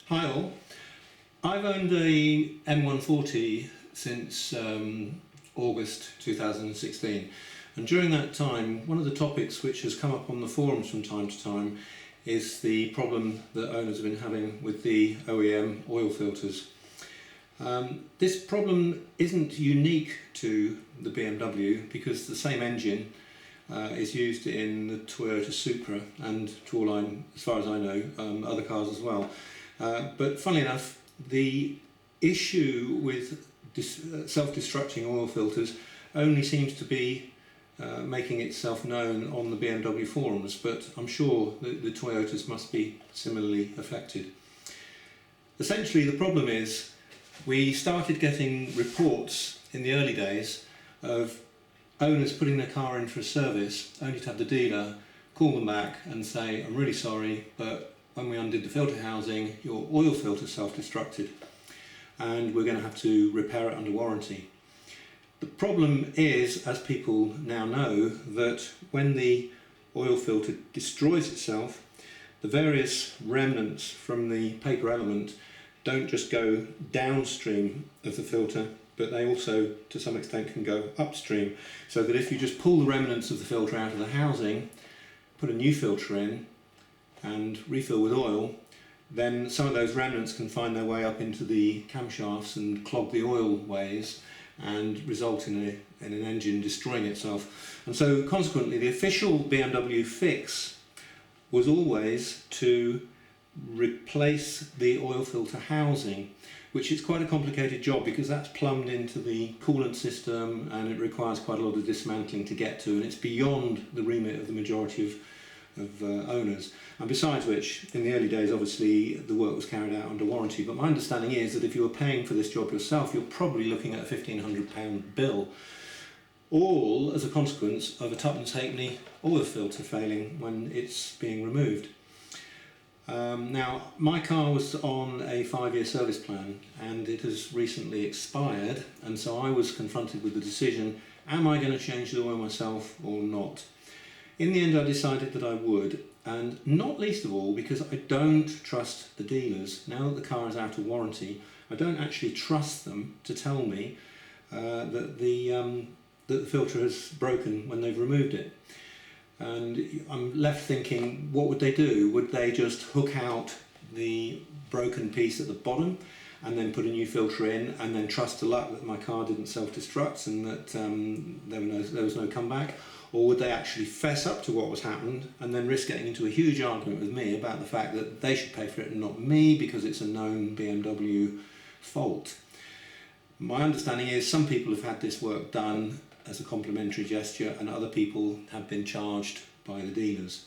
Hi all. I've owned a M140 since August 2016, and during that time one of the topics which has come up on the forums from time to time is the problem that owners have been having with the OEM oil filters. This problem isn't unique to the BMW because the same engine is used in the Toyota Supra and, as far as I know, other cars as well. But funnily enough, the issue with self-destructing oil filters only seems to be making itself known on the BMW forums, but I'm sure that the Toyotas must be similarly affected. Essentially, the problem is we started getting reports in the early days of owners putting their car in for a service only to have the dealer call them back and say, "I'm really sorry, but when we undid the filter housing, your oil filter self-destructed and we're going to have to repair it under warranty." The problem is, as people now know, that when the oil filter destroys itself, the various remnants from the paper element don't just go downstream of the filter, but they also to some extent can go upstream, so that if you just pull the remnants of the filter out of the housing, put a new filter in and refill with oil, then some of those remnants can find their way up into the camshafts and clog the oil ways and result in an engine destroying itself. And so consequently the official BMW fix was always to replace the oil filter housing, which is quite a complicated job because that's plumbed into the coolant system and it requires quite a lot of dismantling to get to, and it's beyond the remit of the majority of owners. And besides which, in the early days obviously the work was carried out under warranty, but my understanding is that if you were paying for this job yourself, you're probably looking at a £1,500 bill, all as a consequence of a tuppence halfpenny oil filter failing when it's being removed. Now, my car was on a 5-year service plan and it has recently expired, and so I was confronted with the decision, am I going to change the oil myself or not? In the end I decided that I would, and not least of all because I don't trust the dealers. Now that the car is out of warranty, I don't actually trust them to tell me that the filter has broken when they've removed it. And I'm left thinking, what would they do? Would they just hook out the broken piece at the bottom and then put a new filter in and then trust to luck that my car didn't self-destruct and that there was no comeback? Or would they actually fess up to what was happened and then risk getting into a huge argument with me about the fact that they should pay for it and not me because it's a known BMW fault? My understanding is some people have had this work done as a complimentary gesture and other people have been charged by the dealers.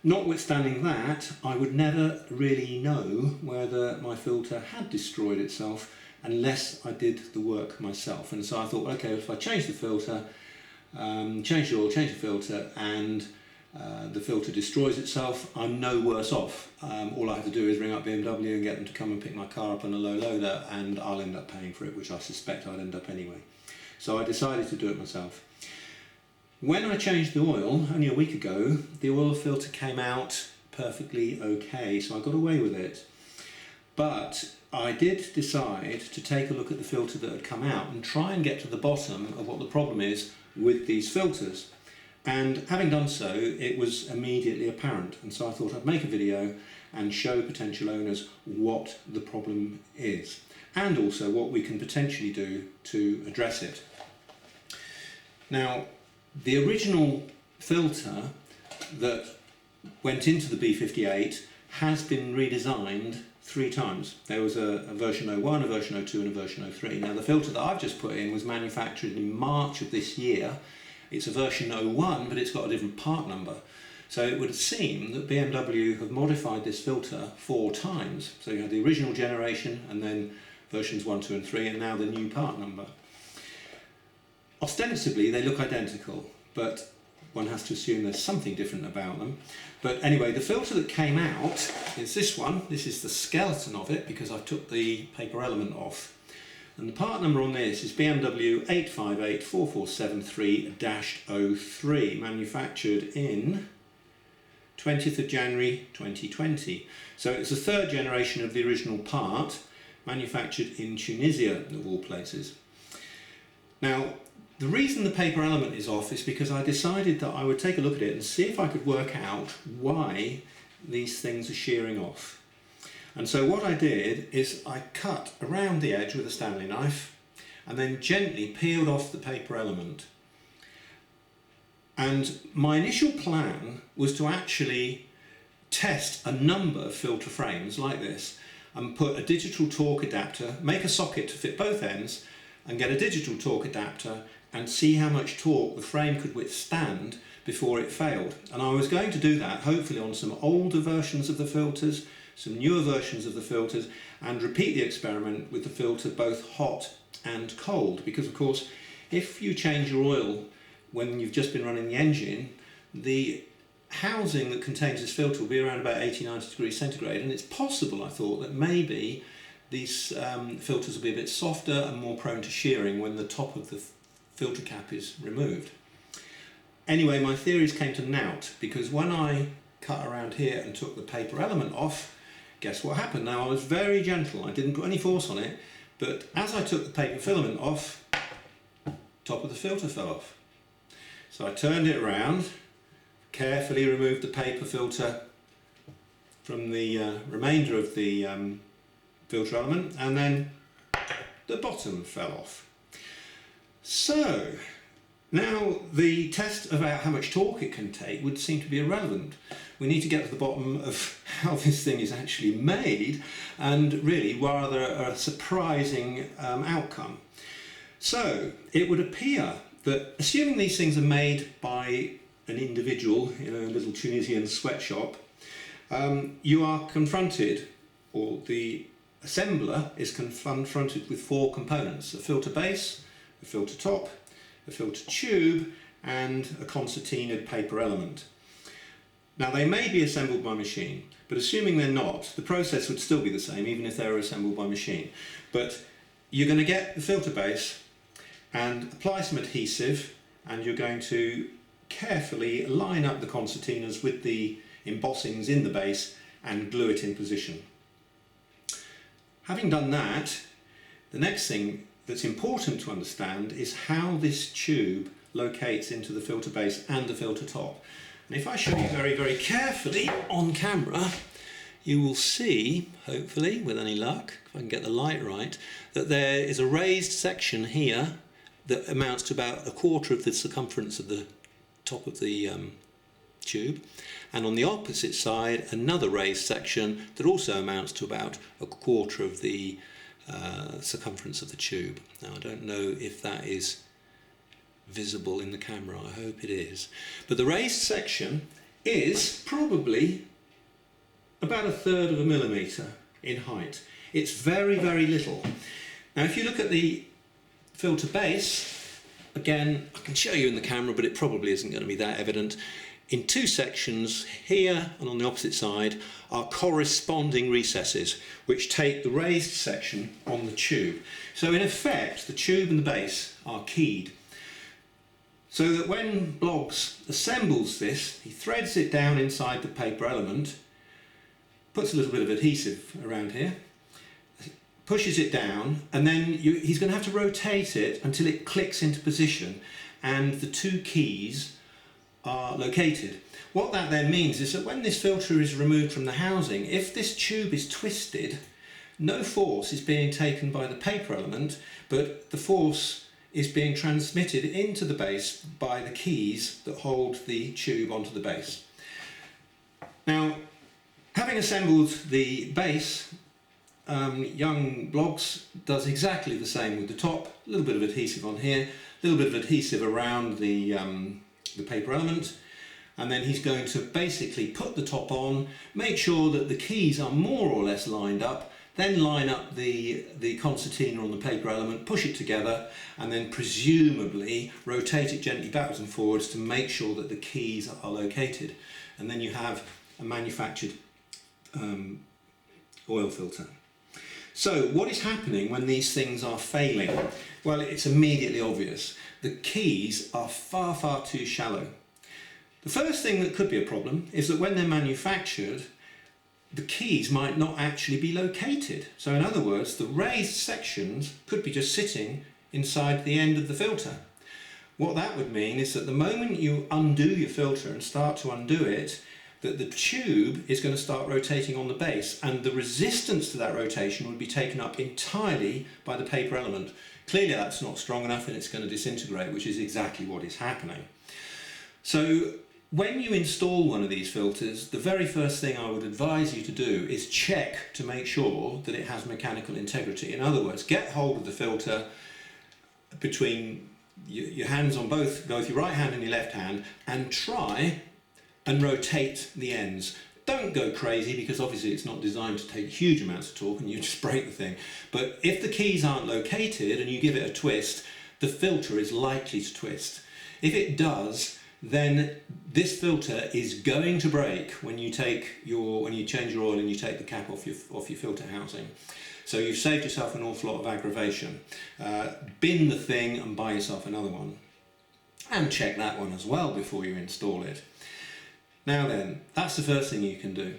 Notwithstanding that, I would never really know whether my filter had destroyed itself unless I did the work myself. And so I thought, okay, if I change the filter, change the oil, change the filter, and the filter destroys itself, I'm no worse off. All I have to do is ring up BMW and get them to come and pick my car up on a low loader and I'll end up paying for it, which I suspect I'd end up anyway. So I decided to do it myself. When I changed the oil, only a week ago, the oil filter came out perfectly okay, so I got away with it. But I did decide to take a look at the filter that had come out and try and get to the bottom of what the problem is with these filters. And having done so, it was immediately apparent, and so I thought I'd make a video and show potential owners what the problem is and also what we can potentially do to address it. Now, the original filter that went into the B58 has been redesigned 3 times. There was a version 01, a version 02 and a version 03. Now the filter that I've just put in was manufactured in March of this year. It's a version 01, but it's got a different part number. So it would seem that BMW have modified this filter 4 times. So you had the original generation and then versions 1, 2 and 3 and now the new part number. Ostensibly they look identical, but one has to assume there's something different about them. But anyway, the filter that came out is this one. This is the skeleton of it because I've took the paper element off. And the part number on this is BMW 8584473-03, manufactured in 20th of January 2020. So it's the third generation of the original part, manufactured in Tunisia, of all places. Now, the reason the paper element is off is because I decided that I would take a look at it and see if I could work out why these things are shearing off. And so what I did is I cut around the edge with a Stanley knife and then gently peeled off the paper element. And my initial plan was to actually test a number of filter frames like this and put a digital torque adapter, make a socket to fit both ends and get a digital torque adapter and see how much torque the frame could withstand before it failed. And I was going to do that hopefully on some older versions of the filters, some newer versions of the filters, and repeat the experiment with the filter both hot and cold, because of course if you change your oil when you've just been running the engine, the housing that contains this filter will be around about 80-90 degrees centigrade, and it's possible, I thought, that maybe these filters will be a bit softer and more prone to shearing when the top of the filter cap is removed. Anyway, my theories came to naught, because when I cut around here and took the paper element off, guess what happened? Now, I was very gentle, I didn't put any force on it, but as I took the paper filament off, top of the filter fell off. So I turned it around, carefully removed the paper filter from the remainder of the filter element, and then the bottom fell off. So now the test about how much torque it can take would seem to be irrelevant. We need to get to the bottom of how this thing is actually made, and really rather a surprising outcome. So it would appear that, assuming these things are made by an individual in a little Tunisian sweatshop, you are confronted, or the assembler is confronted with four components: a filter base, a filter top, a filter tube, and a concertinaed paper element. Now, they may be assembled by machine, but assuming they're not, the process would still be the same even if they were assembled by machine. But you're going to get the filter base and apply some adhesive, and you're going to carefully line up the concertinas with the embossings in the base and glue it in position. Having done that, the next thing that's important to understand is how this tube locates into the filter base and the filter top. And if I show you very, very carefully on camera, you will see, hopefully with any luck, if I can get the light right, that there is a raised section here that amounts to about a quarter of the circumference of the top of the tube, and on the opposite side another raised section that also amounts to about a quarter of the circumference of the tube. Now, I don't know if that is visible in the camera, I hope it is, but the raised section is probably about 1/3 of a millimetre in height. It's very, very little. Now, if you look at the filter base, again, I can show you in the camera, but it probably isn't going to be that evident. In two sections, here and on the opposite side, are corresponding recesses which take the raised section on the tube. So in effect, the tube and the base are keyed. So that when Bloggs assembles this, he threads it down inside the paper element, puts a little bit of adhesive around here, pushes it down, and then he's going to have to rotate it until it clicks into position and the two keys are located. What that then means is that when this filter is removed from the housing, if this tube is twisted, no force is being taken by the paper element, but the force is being transmitted into the base by the keys that hold the tube onto the base. Now, having assembled the base, young Bloggs does exactly the same with the top. A little bit of adhesive on here, a little bit of adhesive around the paper element, and then he's going to basically put the top on, make sure that the keys are more or less lined up, then line up the concertina on the paper element, push it together, and then presumably rotate it gently backwards and forwards to make sure that the keys are located. And then you have a manufactured oil filter. So what is happening when these things are failing? Well, it's immediately obvious. The keys are far, far too shallow. The first thing that could be a problem is that when they're manufactured, the keys might not actually be located. So in other words, the raised sections could be just sitting inside the end of the filter. What that would mean is that the moment you undo your filter and start to undo it, that the tube is going to start rotating on the base, and the resistance to that rotation would be taken up entirely by the paper element. Clearly that's not strong enough and it's going to disintegrate, which is exactly what is happening. So when you install one of these filters, the very first thing I would advise you to do is check to make sure that it has mechanical integrity. In other words, get hold of the filter between your hands on both your right hand and your left hand, and try and rotate the ends. Don't go crazy, because obviously it's not designed to take huge amounts of torque and you just break the thing. But if the keys aren't located and you give it a twist, the filter is likely to twist. If it does, then this filter is going to break when you change your oil and you take the cap off your filter housing. So you've saved yourself an awful lot of aggravation. Bin the thing and buy yourself another one. And check that one as well before you install it. Now then, that's the first thing you can do.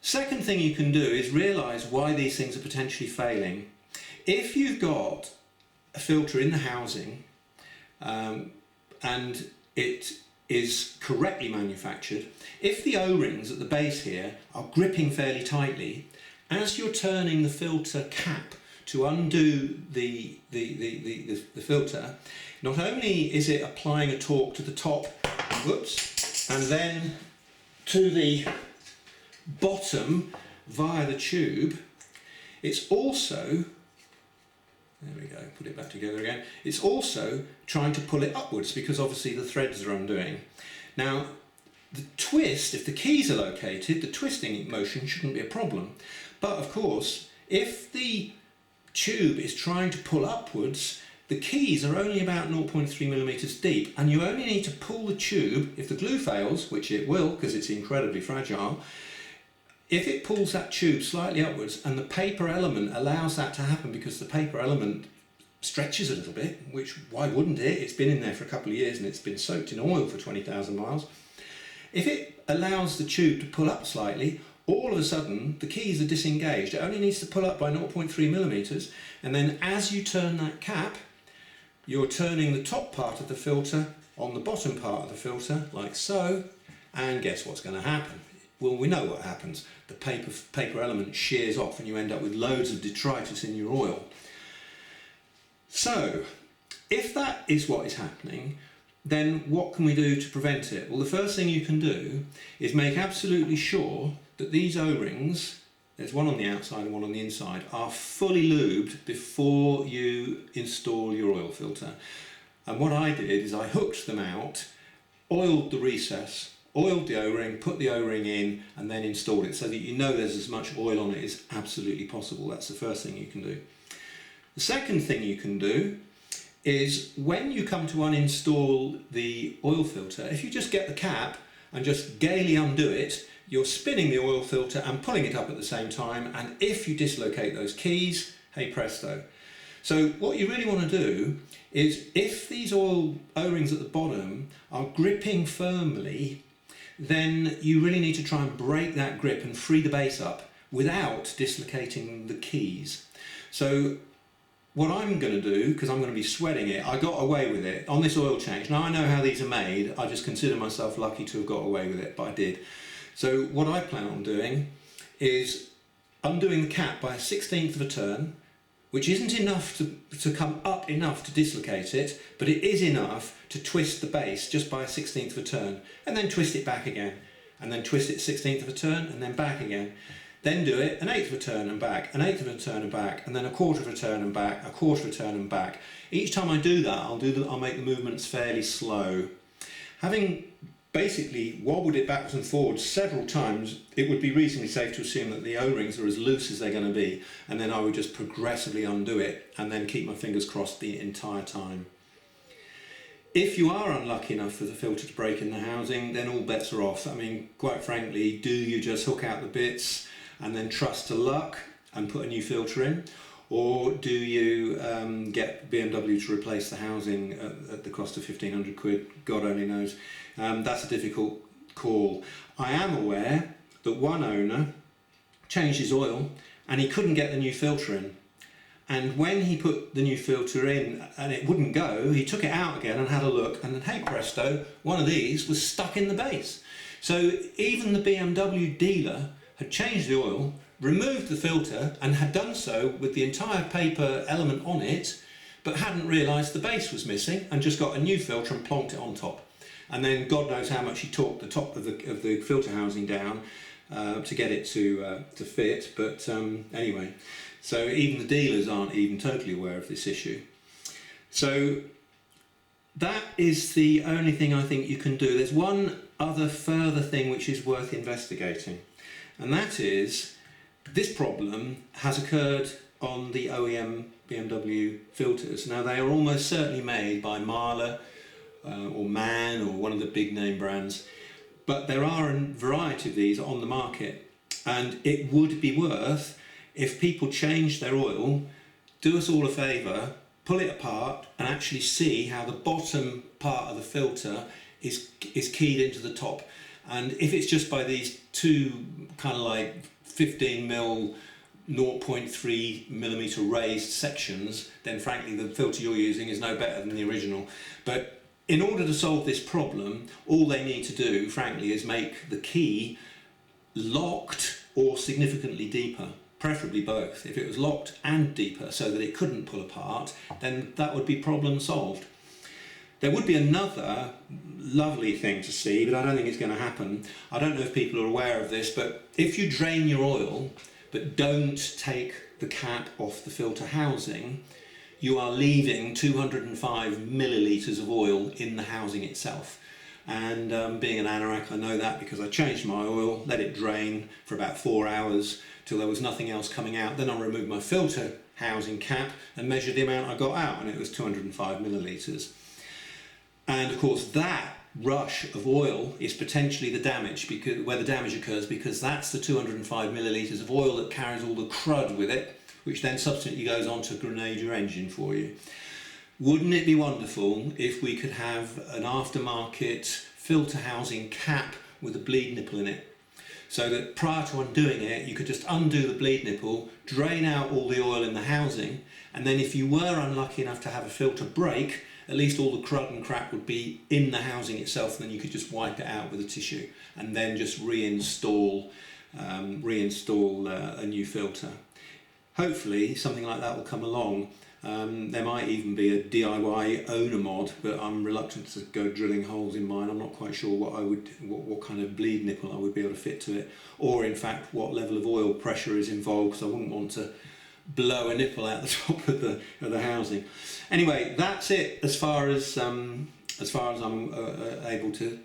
Second thing you can do is realise why these things are potentially failing. If you've got a filter in the housing and it is correctly manufactured, if the O-rings at the base here are gripping fairly tightly, as you're turning the filter cap to undo the filter, not only is it applying a torque to the top, whoops, and then to the bottom via the tube, it's also, there we go, put it back together again, it's also trying to pull it upwards, because obviously the threads are undoing. Now, the twist, if the keys are located, the twisting motion shouldn't be a problem. But of course, if the tube is trying to pull upwards, the keys are only about 0.3 millimeters deep, and you only need to pull the tube, if the glue fails, which it will because it's incredibly fragile, if it pulls that tube slightly upwards, and the paper element allows that to happen because the paper element stretches a little bit, which why wouldn't it? It's been in there for a couple of years and it's been soaked in oil for 20,000 miles. If it allows the tube to pull up slightly, all of a sudden the keys are disengaged. It only needs to pull up by 0.3 millimeters, and then as you turn that cap, you're turning the top part of the filter on the bottom part of the filter, like so, and guess what's going to happen? Well, we know what happens. The paper element shears off and you end up with loads of detritus in your oil. So, if that is what is happening, then what can we do to prevent it? Well, the first thing you can do is make absolutely sure that these O-rings, there's one on the outside and one on the inside, are fully lubed before you install your oil filter. And what I did is I hooked them out, oiled the recess, oiled the O-ring, put the O-ring in, and then installed it so that you know there's as much oil on it as absolutely possible. That's the first thing you can do. The second thing you can do is when you come to uninstall the oil filter, if you just get the cap and just gaily undo it, you're spinning the oil filter and pulling it up at the same time, and if you dislocate those keys, hey presto. So what you really want to do is, if these oil O-rings at the bottom are gripping firmly, then you really need to try and break that grip and free the base up without dislocating the keys. So what I'm going to do, because I'm going to be sweating it, I got away with it on this oil change. Now I know how these are made, I just consider myself lucky to have got away with it, but I did. So what I plan on doing is undoing the cap by a 1/16 of a turn, which isn't enough to come up enough to dislocate it, but it is enough to twist the base just by a 1/16 of a turn, and then twist it back again, and then twist it 1/16 of a turn, and then back again. Then do it 1/8 of a turn and back, 1/8 of a turn and back, and then 1/4 of a turn and back, 1/4 of a turn and back. Each time I do that, I'll make the movements fairly slow. Having basically wobbled it backwards and forwards several times, it would be reasonably safe to assume that the O-rings are as loose as they're going to be, and then I would just progressively undo it and then keep my fingers crossed the entire time. If you are unlucky enough for the filter to break in the housing, then all bets are off. I mean, quite frankly, do you just hook out the bits and then trust to luck and put a new filter in? or do you get BMW to replace the housing at the cost of 1,500 quid? God only knows. That's a difficult call. I am aware that one owner changed his oil and he couldn't get the new filter in. And when he put the new filter in and it wouldn't go, he took it out again and had a look, and then, hey presto, one of these was stuck in the base. So even the BMW dealer had changed the oil, removed the filter, and had done so with the entire paper element on it, but hadn't realised the base was missing and just got a new filter and plonked it on top. And then God knows how much he torqued the top of the filter housing down to get it to fit. But anyway, so even the dealers aren't even totally aware of this issue. So that is the only thing I think you can do. There's one other further thing which is worth investigating, and that is this problem has occurred on the OEM BMW filters. Now they are almost certainly made by Mahler or MAN or one of the big name brands, but there are a variety of these on the market, and it would be worth, if people change their oil, do us all a favour, pull it apart and actually see how the bottom part of the filter is keyed into the top. And if it's just by these two kind of like 15mm 0.3mm raised sections, then frankly the filter you're using is no better than the original. But in order to solve this problem, all they need to do, frankly, is make the key locked or significantly deeper, preferably both. If it was locked and deeper so that it couldn't pull apart, then that would be problem solved. There would be another lovely thing to see, but I don't think it's going to happen. I don't know if people are aware of this, but if you drain your oil but don't take the cap off the filter housing, you are leaving 205 millilitres of oil in the housing itself. And being an anorak, I know that because I changed my oil, let it drain for about 4 hours till there was nothing else coming out. Then I removed my filter housing cap and measured the amount I got out, and it was 205 millilitres. And of course that rush of oil is potentially the damage, because where the damage occurs, because that's the 205 millilitres of oil that carries all the crud with it, which then subsequently goes on to grenade your engine for you. Wouldn't it be wonderful if we could have an aftermarket filter housing cap with a bleed nipple in it, so that prior to undoing it you could just undo the bleed nipple, drain out all the oil in the housing, and then if you were unlucky enough to have a filter break, at least all the crud and crap would be in the housing itself, and then you could just wipe it out with a tissue and then just reinstall a new filter. Hopefully something like that will come along. There might even be a DIY owner mod, but I'm reluctant to go drilling holes in mine. I'm not quite sure what kind of bleed nipple I would be able to fit to it, or in fact what level of oil pressure is involved, because I wouldn't want to blow a nipple out the top of the housing. Anyway, that's it as far as I'm able to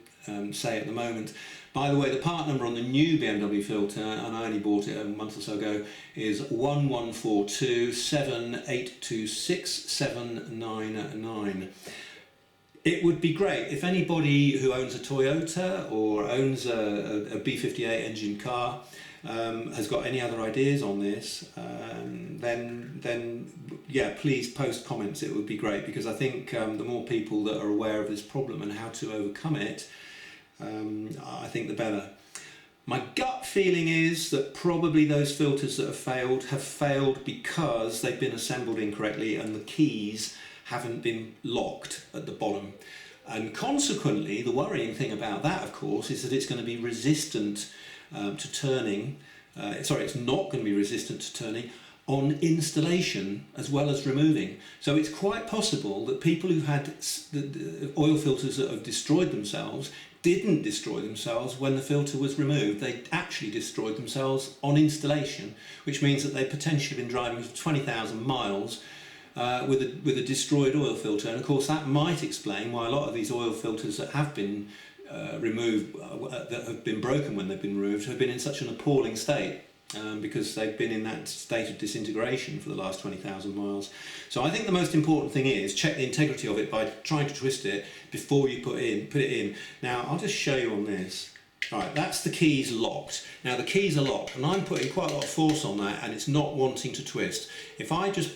say at the moment. By the way, the part number on the new BMW filter, and I only bought it a month or so ago, is 11427826799. It would be great if anybody who owns a Toyota or owns a B58 engine car has got any other ideas on this, then yeah, please post comments. It would be great, because I think the more people that are aware of this problem and how to overcome it, I think the better. My gut feeling is that probably those filters that have failed because they've been assembled incorrectly and the keys haven't been locked at the bottom. And consequently, the worrying thing about that, of course, is that it's going to be resistant to turning. It's not going to be resistant to turning on installation as well as removing. So it's quite possible that people who've had the oil filters that have destroyed themselves didn't destroy themselves when the filter was removed. They actually destroyed themselves on installation, which means that they've potentially been driving for 20,000 miles with a destroyed oil filter. And of course that might explain why a lot of these oil filters that have been removed, that have been broken when they've been removed, have been in such an appalling state, because they've been in that state of disintegration for the last 20,000 miles. So I think the most important thing is check the integrity of it by trying to twist it before you put it in. Now I'll just show you on this. Alright, that's the keys locked. Now the keys are locked and I'm putting quite a lot of force on that and it's not wanting to twist. If I just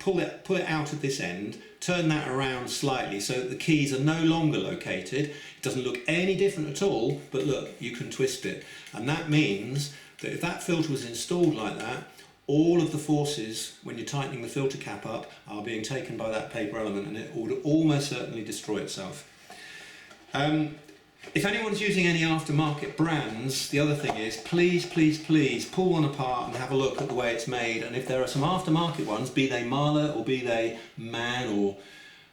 pull it out at this end, turn that around slightly so that the keys are no longer located, it doesn't look any different at all, but look, you can twist it. And that means that if that filter was installed like that, all of the forces when you're tightening the filter cap up are being taken by that paper element and it would almost certainly destroy itself. If anyone's using any aftermarket brands, the other thing is please pull one apart and have a look at the way it's made, and if there are some aftermarket ones, be they Mahler or be they MAN or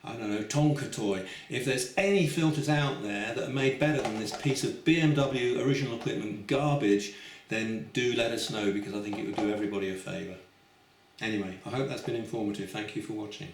I don't know, Tonka toy, if there's any filters out there that are made better than this piece of BMW original equipment garbage, then do let us know, because I think it would do everybody a favour. Anyway, I hope that's been informative. Thank you for watching.